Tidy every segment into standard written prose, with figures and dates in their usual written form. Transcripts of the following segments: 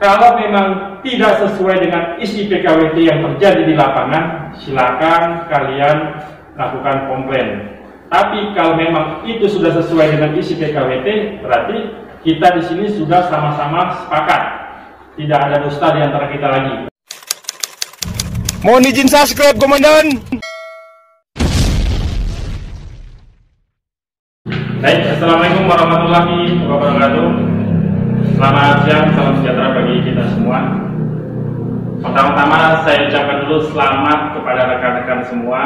Kalau memang tidak sesuai dengan isi PKWT yang terjadi di lapangan, silakan kalian lakukan komplain. Tapi kalau memang itu sudah sesuai dengan isi PKWT, berarti kita di sini sudah sama-sama sepakat. Tidak ada dusta di antara kita lagi. Mohon izin subscribe, Komandan. Baik, assalamualaikum warahmatullahi wabarakatuh. Selamat siang, salam sejahtera bagi kita semua. Pertama-tama saya ucapkan dulu selamat kepada rekan-rekan semua.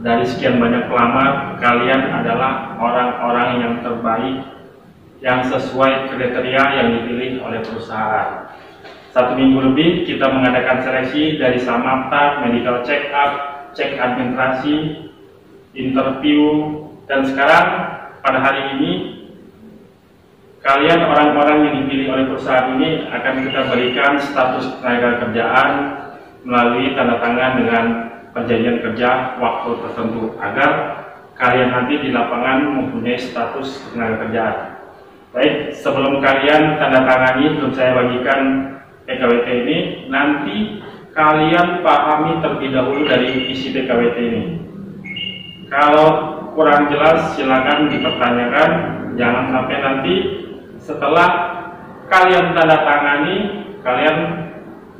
Dari sekian banyak pelamar, kalian adalah orang-orang yang terbaik, yang sesuai kriteria yang dipilih oleh perusahaan. 1 minggu lebih kita mengadakan seleksi dari Samapta, medical check up, cek administrasi, interview, dan sekarang pada hari ini kalian orang-orang yang dipilih oleh perusahaan ini akan kita berikan status tenaga kerjaan melalui tanda tangan dengan perjanjian kerja waktu tertentu agar kalian nanti di lapangan mempunyai status tenaga kerjaan. Baik, sebelum kalian tanda tangani, belum saya bagikan PKWT ini, nanti kalian pahami terlebih dahulu dari isi PKWT ini. Kalau kurang jelas silakan dipertanyakan, jangan sampai nanti setelah kalian tanda tangani, kalian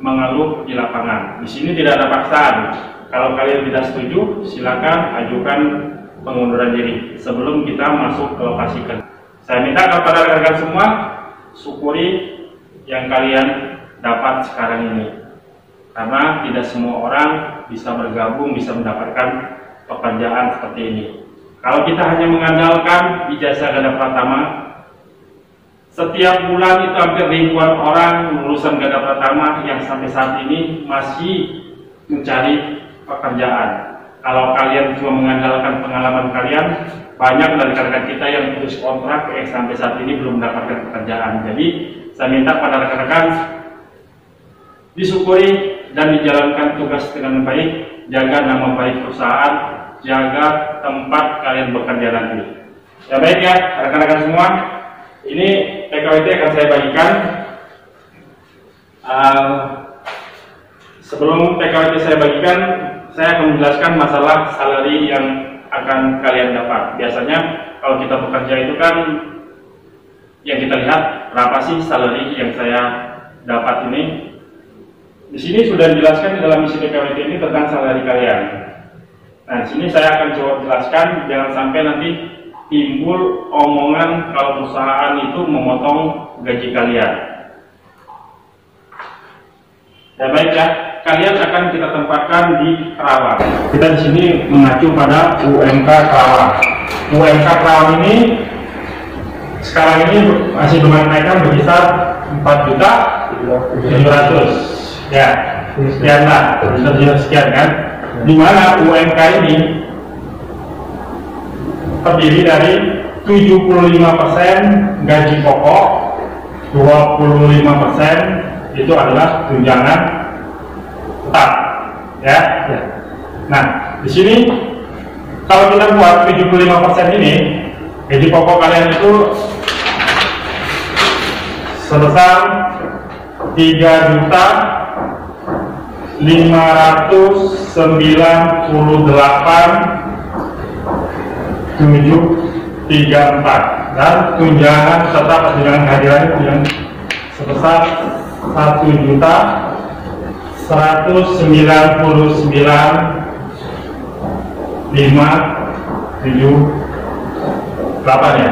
mengeluh di lapangan. Di sini tidak ada paksaan. Kalau kalian tidak setuju, silakan ajukan pengunduran diri sebelum kita masuk ke lokasi kerja. Saya minta kepada rekan-rekan semua, syukuri yang kalian dapat sekarang ini. Karena tidak semua orang bisa bergabung, bisa mendapatkan pekerjaan seperti ini. Kalau kita hanya mengandalkan ijazah Garda Pratama, setiap bulan itu hampir ribuan orang lulusan Garda Pratama yang sampai saat ini masih mencari pekerjaan. Kalau kalian cuma mengandalkan pengalaman kalian, banyak dari rekan-rekan kita yang putus kontrak yang sampai saat ini belum mendapatkan pekerjaan. Jadi saya minta pada rekan-rekan disyukuri dan dijalankan tugas dengan baik, jaga nama baik perusahaan, jaga tempat kalian bekerja nanti. Ya baik ya rekan-rekan semua, ini PKWT akan saya bagikan. Sebelum PKWT saya bagikan, saya akan menjelaskan masalah salary yang akan kalian dapat. Biasanya kalau kita bekerja itu kan yang kita lihat berapa sih salary yang saya dapat ini. Di sini sudah dijelaskan di dalam isi PKWT ini tentang salary kalian. Nah, di sini saya akan coba jelaskan, jangan sampai nanti timbul omongan kalau perusahaan itu memotong gaji kalian. Ya baik ya, kalian akan kita tempatkan di Kerawang. Kita di sini mengacu pada UMK Kerawang. UMK Kerawang ini sekarang ini masih dengan kenaikan berkisar 4.700.000. Ya, sekian lah, sekian kan. Di mana UMK ini terdiri dari 75% gaji pokok, 25% itu adalah tunjangan tetap, ya. Nah, di sini kalau kita buat 75% ini, gaji pokok kalian itu sebesar 3.598.734 dan tunjangan tetap tunjangan kehadiran itu yang sebesar 1.199.578 ya.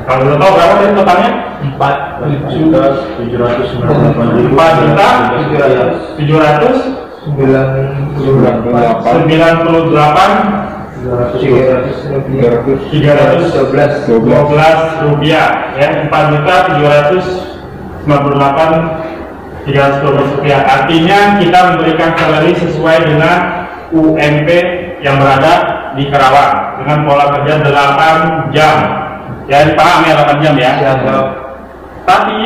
Kalau udah tahu berapa tadi totalnya? 4.798.312 rupiah ya, 4.798.312 rupiah. Artinya kita memberikan salary sesuai dengan UMP yang berada di Kerawang dengan pola kerja 8 jam. Ya, paham ya 8 jam ya. Tapi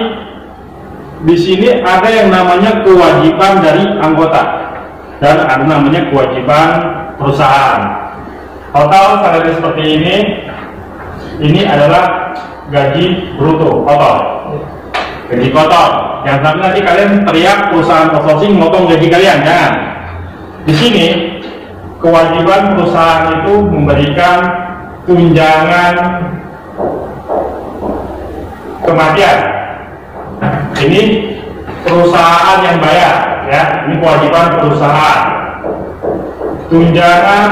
di sini ada yang namanya kewajiban dari anggota dan ada namanya kewajiban perusahaan. Total salary seperti ini adalah gaji bruto total. gaji kotor. Jangan sampai nanti kalian teriak perusahaan outsourcing motong gaji kalian, jangan. Di sini kewajiban perusahaan itu memberikan tunjangan kematian. Ini perusahaan yang bayar, ya. Ini kewajiban perusahaan. Tunjangan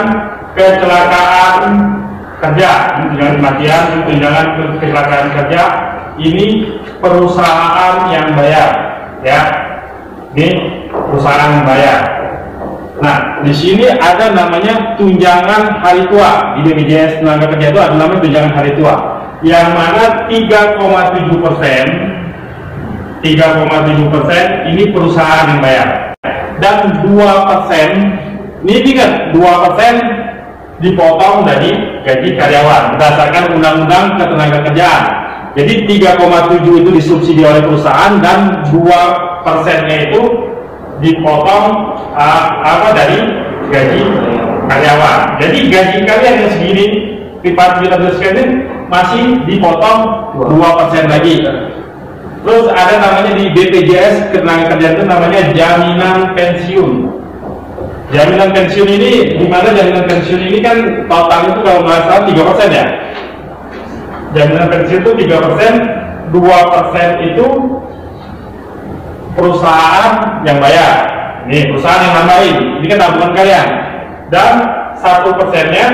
kecelakaan kerja, ini tunjangan kematian, ini tunjangan kecelakaan kerja. Ini perusahaan yang bayar, ya. Ini perusahaan yang bayar. Nah, di sini ada namanya tunjangan hari tua. Di BPJS Tenaga Kerja itu ada namanya tunjangan hari tua, yang mana 3,7% ini perusahaan yang bayar, dan 2% ini kan 2% dipotong dari gaji karyawan berdasarkan Undang-Undang Ketenagakerjaan. Jadi 3,7 itu disubsidi oleh perusahaan dan 2%-nya itu dipotong dari gaji karyawan. Jadi gaji kalian yang segini, 4 juta sekian masih dipotong 2% lagi. Terus ada namanya di BPJS Ketenagakerjaan itu namanya jaminan pensiun. Jaminan pensiun ini, di mana jaminan pensiun ini kan total itu kalau nggak salah 3% ya. Jaminan pensiun itu 3%, 2% itu perusahaan yang bayar. Ini perusahaan yang nambahin, ini kan tabungan kalian. Dan 1%-nya,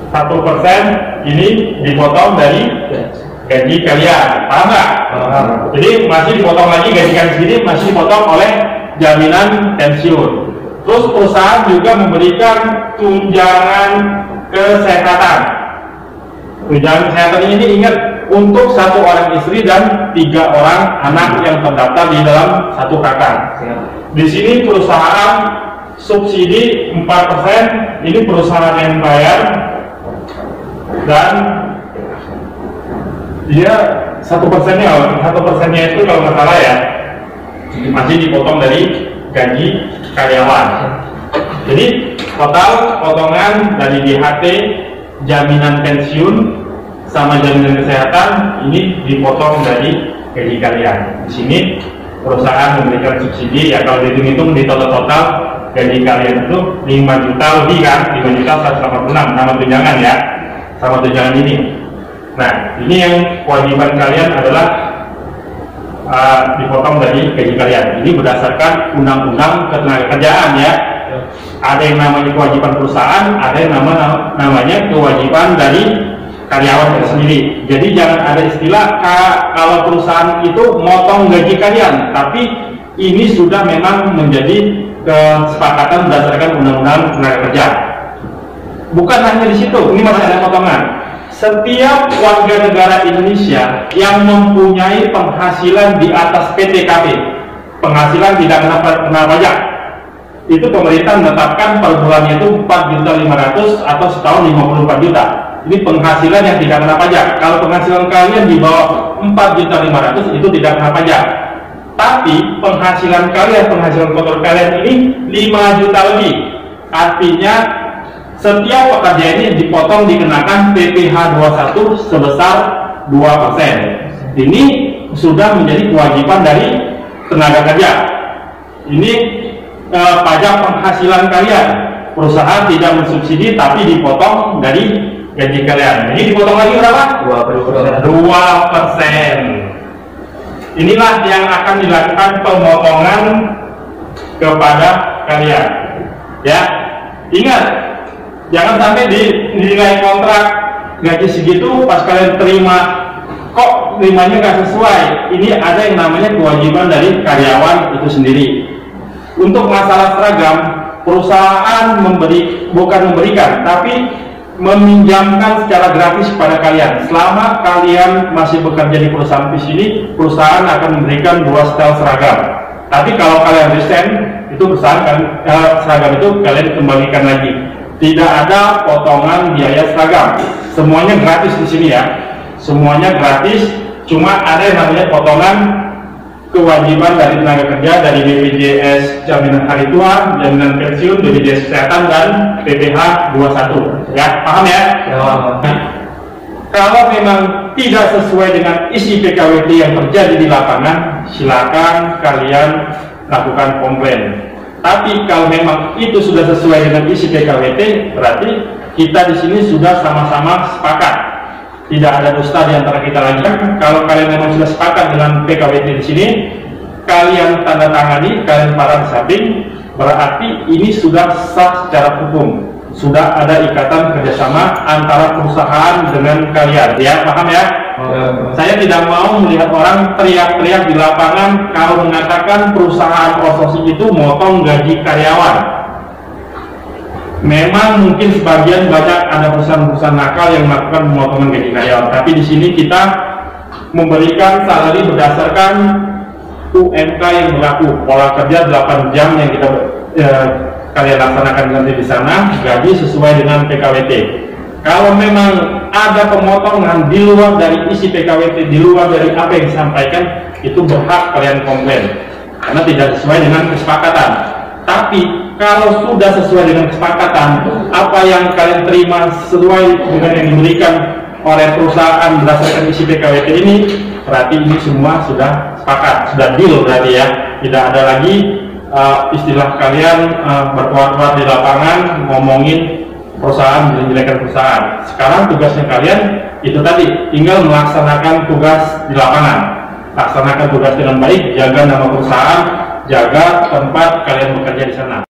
1% ini dipotong dari gaji kalian. Paham nggak? Jadi masih dipotong lagi gaji kalian sendiri, masih dipotong oleh jaminan pensiun. Terus perusahaan juga memberikan tunjangan kesehatan. Tunjangan kesehatan ini ingat untuk 1 orang istri dan 3 orang anak yang terdaftar di dalam satu kakak. Di sini perusahaan subsidi 4%, ini perusahaan yang bayar, dan dia 1%-nya itu kalau nggak salah ya masih dipotong dari gaji karyawan. Jadi total potongan dari DHT, jaminan pensiun sama jaminan kesehatan ini dipotong dari gaji kalian. Di sini perusahaan memberikan subsidi, ya kalau dihitung-hitung di total gaji kalian itu 5 juta lebih kan, 5 juta 186 nama tunjangan ya, sama tunjangan ini. Nah, ini yang kewajiban kalian adalah dipotong dari gaji kalian. Ini berdasarkan Undang-Undang Ketenagakerjaan ya. Ada yang namanya kewajiban perusahaan, ada yang namanya kewajiban dari karyawan itu sendiri. Jadi jangan ada istilah kalau perusahaan itu motong gaji kalian, tapi ini sudah memang menjadi kesepakatan berdasarkan Undang-Undang Ketenagakerjaan. Bukan hanya di situ, ini masih ada potongan. Setiap warga negara Indonesia yang mempunyai penghasilan di atas PTKP, penghasilan tidak kena pajak, itu pemerintah menetapkan per bulannya itu 4.500.000 atau setahun 54 juta. Ini penghasilan yang tidak kena pajak. Kalau penghasilan kalian di bawah 4.500.000 itu tidak kena pajak. Tapi penghasilan kalian, penghasilan kotor kalian ini 5 juta lebih. Artinya setiap pekerja ini dipotong dikenakan PPh 21 sebesar 2%. Ini sudah menjadi kewajiban dari tenaga kerja. Ini pajak penghasilan kalian. Perusahaan tidak mensubsidi tapi dipotong dari gaji kalian. Ini dipotong lagi berapa? 2%. Inilah yang akan dilakukan pemotongan kepada kalian. Ya, ingat, jangan sampai di nilai kontrak gaji segitu pas kalian terima kok terimanya nggak sesuai. Ini ada yang namanya kewajiban dari karyawan itu sendiri. Untuk masalah seragam, perusahaan bukan memberikan, tapi meminjamkan secara gratis kepada kalian. Selama kalian masih bekerja di perusahaan di sini, perusahaan akan memberikan 2 setel seragam. Tapi kalau kalian resign, itu perusahaan seragam itu kalian kembalikan lagi. Tidak ada potongan biaya seragam. Semuanya gratis di sini ya. Semuanya gratis. Cuma ada yang namanya potongan kewajiban dari tenaga kerja dari BPJS jaminan hari tua, jaminan pensiun, BPJS kesehatan dan PPh 21. Ya, paham ya? Ya. Kalau memang tidak sesuai dengan isi PKWT yang terjadi di lapangan, silakan kalian lakukan komplain. Tapi kalau memang itu sudah sesuai dengan isi PKWT, berarti kita di sini sudah sama-sama sepakat. Tidak ada dusta di antara kita lagi. Kalau kalian memang sudah sepakat dengan PKWT di sini, kalian tanda tangani, kalian para di samping, berarti ini sudah sah secara hukum. Sudah ada ikatan kerjasama antara perusahaan dengan kalian, ya, paham ya? Saya tidak mau melihat orang teriak-teriak di lapangan kalau mengatakan perusahaan outsourcing itu motong gaji karyawan. Memang mungkin sebagian banyak ada perusahaan-perusahaan nakal yang melakukan pemotongan gaji karyawan, tapi di sini kita memberikan salary berdasarkan UMK yang berlaku, pola kerja 8 jam yang kita kalian laksanakan nanti di sana, gaji sesuai dengan PKWT. Kalau memang ada pemotongan di luar dari isi PKWT, di luar dari apa yang disampaikan, itu berhak kalian komplain karena tidak sesuai dengan kesepakatan. Tapi kalau sudah sesuai dengan kesepakatan, apa yang kalian terima sesuai dengan yang diberikan oleh perusahaan berdasarkan isi PKWT ini, berarti ini semua sudah sepakat, sudah deal berarti ya. Tidak ada lagi istilah kalian berkuat-kuat di lapangan ngomongin perusahaan, menjelekkan perusahaan. Sekarang tugasnya kalian itu tadi, tinggal melaksanakan tugas di lapangan. Laksanakan tugas dengan baik, jaga nama perusahaan, jaga tempat kalian bekerja di sana.